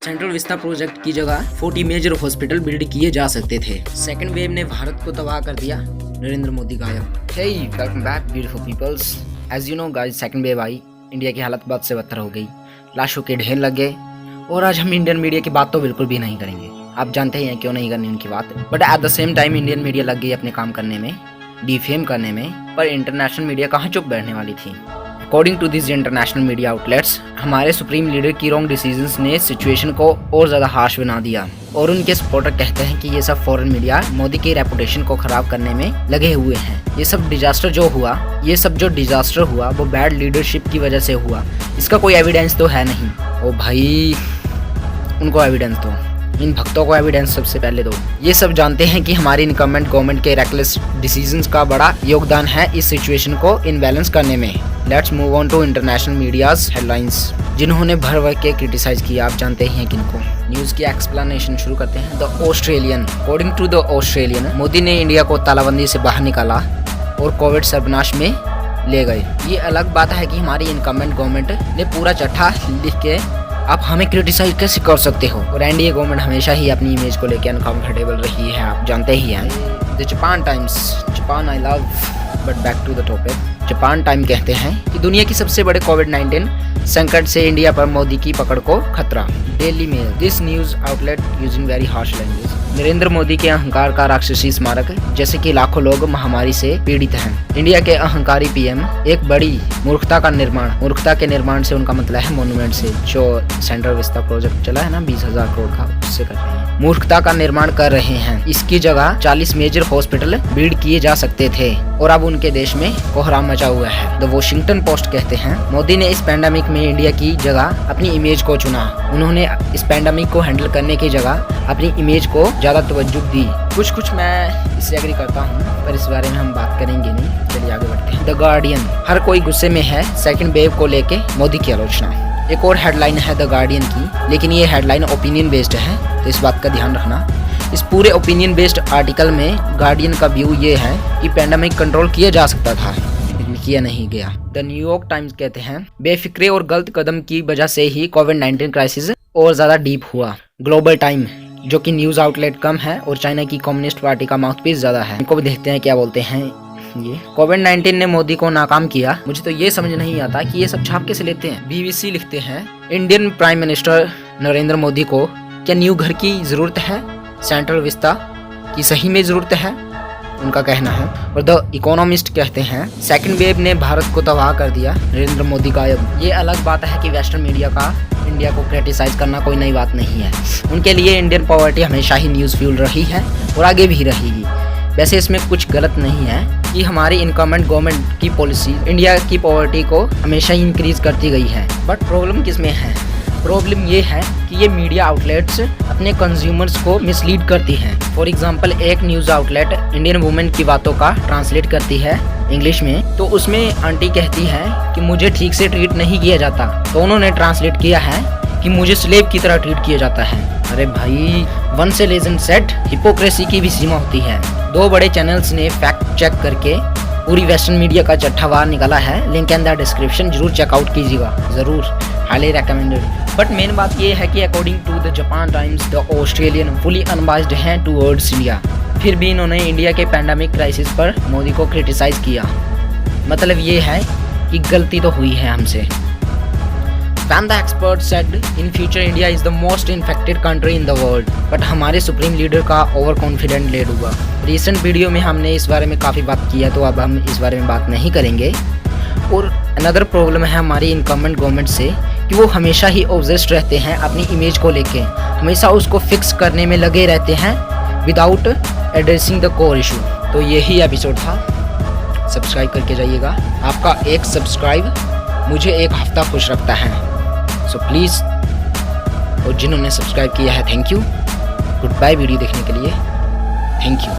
Central vista project की जगह 40 major hospital build किए जा सकते थे। सेकंड वेव ने भारत को तबाह कर दिया, नरेंद्र मोदी गायब। Hey welcome back beautiful peoples. As you know guys, second wave आई, इंडिया की हालत बद से बदतर हो गई, लाशों के ढेर लग गए। और आज हम इंडियन मीडिया की बात तो बिल्कुल भी नहीं करेंगे। आप जानते ही हैं क्यों नहीं करनी उनकी बात, but at the same time Indian media लग गई अपने काम करने में, डिफेम करने में। पर इंटरनेशनल मीडिया कहाँ चुप बैठने वाली थी। According to this international media outlets, हमारे सुप्रीम लीडर की रॉन्ग डिसीजंस ने सिचुएशन को और ज़्यादा हार्श बना दिया। और उनके सपोर्टर कहते हैं कि ये सब फॉरेन मीडिया मोदी की रेपुटेशन को खराब करने में लगे हुए हैं। ये सब डिजास्टर जो हुआ वो बैड लीडरशिप की वजह से हुआ। इसका कोई एविडेंस तो है नहीं। ओ भाई, उनको एविडेंस दो, इन भक्तों को एविडेंस सबसे पहले दो। ये सब जानते हैं कि हमारी इनकम्बेंट गवर्नमेंट के रेकलेस डिसीजंस का बड़ा योगदान है इस सिचुएशन को इनबैलेंस करने में। Let's move on to international medias headlines, जिन्होंने भर भर के क्रिटिसाइज किया। आप जानते ही हैं किनको। न्यूज की एक्सप्लेनेशन शुरू करते हैं। The Australian, according to the Australian, Modi ने इंडिया को तालाबंदी से बाहर निकाला और कोविड सर्वनाश में ले गए। ये अलग बात है कि हमारी इनकम्बेंट गवर्नमेंट ने पूरा चट्टा लिख के आप हमें क्रिटिसाइज कैसे कर सकते हो। और एनडीए गवर्नमेंट हमेशा ही अपनी इमेज को लेकर अनकंफर्टेबल रही है, आप जानते ही हैं। The Japan Times, Japan I love, but back to the topic. Japan time कहते हैं कि दुनिया की सबसे बड़े कोविड-19 संकट से इंडिया पर मोदी की पकड़ को खतरा। Daily Mail, this news outlet using very harsh language. Narendra Modi के अहंकार का राक्षसी स्मारक, जैसे कि लाखों लोग महामारी से पीड़ित हैं। इंडिया के अहंकारी पीएम एक बड़ी मूर्खता के निर्माण से उनका मतलब है मोन्यूमेंट से, जो सेंट्रल विस्ता प्रोजेक्ट चला है ना 20,000 करोड़ का, उससे कर रहे हैं। मूर्खता का निर्माण कर रहे हैं। इसकी जगह 40 मेजर हॉस्पिटल बिल्ड किए जा सकते थे और अब उनके देश में कोहराम मचा हुआ है। द वॉशिंगटन पोस्ट कहते हैं मोदी ने इस पैंडेमिक में इंडिया की जगह अपनी इमेज को चुना। उन्होंने इस पैंडेमिक को हैंडल करने की जगह अपनी इमेज को ज्यादा तवज्जो दी। कुछ मैं इससे एग्री करता हूँ, पर इस बारे में हम बात करेंगे नहीं। चलिए आगे बढ़ते हैं। द गार्डियन, हर कोई गुस्से में है सेकंड वेव को लेके मोदी की आलोचना। एक और हेडलाइन है द गार्डियन की, लेकिन ये हेडलाइन ओपिनियन बेस्ड है, तो इस बात का ध्यान रखना। इस पूरे ओपिनियन बेस्ड आर्टिकल में गार्डियन का व्यू ये है कि पैंडेमिक कंट्रोल किया जा सकता था, लेकिन किया नहीं गया। द न्यूयॉर्क टाइम्स कहते हैं बेफिक्रे और गलत कदम की वजह से ही कोविड-19 क्राइसिस और ज्यादा डीप हुआ। ग्लोबल टाइम, जो कि न्यूज आउटलेट कम है और चाइना की कम्युनिस्ट पार्टी का माउथपीस ज्यादा है, इनको भी देखते हैं क्या बोलते हैं ये। कोविड-19 ने मोदी को नाकाम किया। मुझे तो ये समझ नहीं आता कि ये सब छाप कैसे लेते हैं। बीबीसी लिखते हैं Indian prime minister Narendra Modi को क्या न्यू घर की जरूरत है, सेंट्रल विस्ता की सही में जरूरत है, उनका कहना है। और द इकोनॉमिस्ट कहते हैं सेकंड वेव ने भारत को तबाह कर दिया, नरेंद्र मोदी गायब। ये अलग बात है कि वेस्टर्न मीडिया का इंडिया को क्रिटिसाइज करना कोई नई बात नहीं है। उनके लिए इंडियन पॉवर्टी हमेशा ही न्यूज फ्यूल रही है और आगे भी रहेगी। वैसे इसमें कुछ गलत नहीं है कि हमारी इनकम्बेंट गवर्नमेंट की पॉलिसी इंडिया की पॉवर्टी को हमेशा ही इंक्रीज करती गई है। बट प्रॉब्लम किस में है? प्रॉब्लम ये है कि ये मीडिया आउटलेट्स अपने कंज्यूमर्स को मिसलीड करती हैं। फॉर एग्जांपल, एक न्यूज़ आउटलेट इंडियन वुमेन की बातों का ट्रांसलेट करती है इंग्लिश में, तो उसमें आंटी कहती है कि मुझे ठीक से ट्रीट नहीं किया जाता, तो उन्होंने ट्रांसलेट किया है कि मुझे स्लेव की तरह ट्रीट किया जाता है। अरे भाई, वन से लेजेंड सेट, हिपोक्रेसी की भी सीमा होती है। 2 बड़े चैनल्स ने फैक्ट चेक करके पूरी वेस्टर्न मीडिया का चट्टा बाहर निकाला है। लिंक इन द डिस्क्रिप्शन, जरूर चेकआउट कीजिएगा, जरूर, हाईली रेकमेंडेड। बट मेन बात ये है कि according to the Japan Times, the Australian fully unbiased हैं टूवर्ड्स इंडिया। फिर भी इन्होंने इंडिया के पैंडेमिक क्राइसिस पर मोदी को क्रिटिसाइज किया। मतलब ये है कि गलती तो हुई है हमसे। When the experts said in future India is the most infected country in the world, but हमारे सुप्रीम लीडर का ओवर कॉन्फिडेंट लीड हुआ। रिसेंट वीडियो में हमने इस बारे में काफ़ी बात किया, तो अब हम इस बारे में बात नहीं करेंगे। और अनदर प्रॉब्लम है हमारी इनकम्बेंट गवर्नमेंट से कि वो हमेशा ही ऑब्सेस्ड रहते हैं अपनी इमेज को लेके, हमेशा उसको फिक्स करने में लगे रहते हैं without addressing the core issue. तो यही एपिसोड था। सब्सक्राइब करके जाइएगा। आपका एक सब्सक्राइब मुझे एक हफ्ता खुश रखता है, सो प्लीज़। और जिन्होंने सब्सक्राइब किया है, thank you. Goodbye. Video देखने के लिए थैंक यू।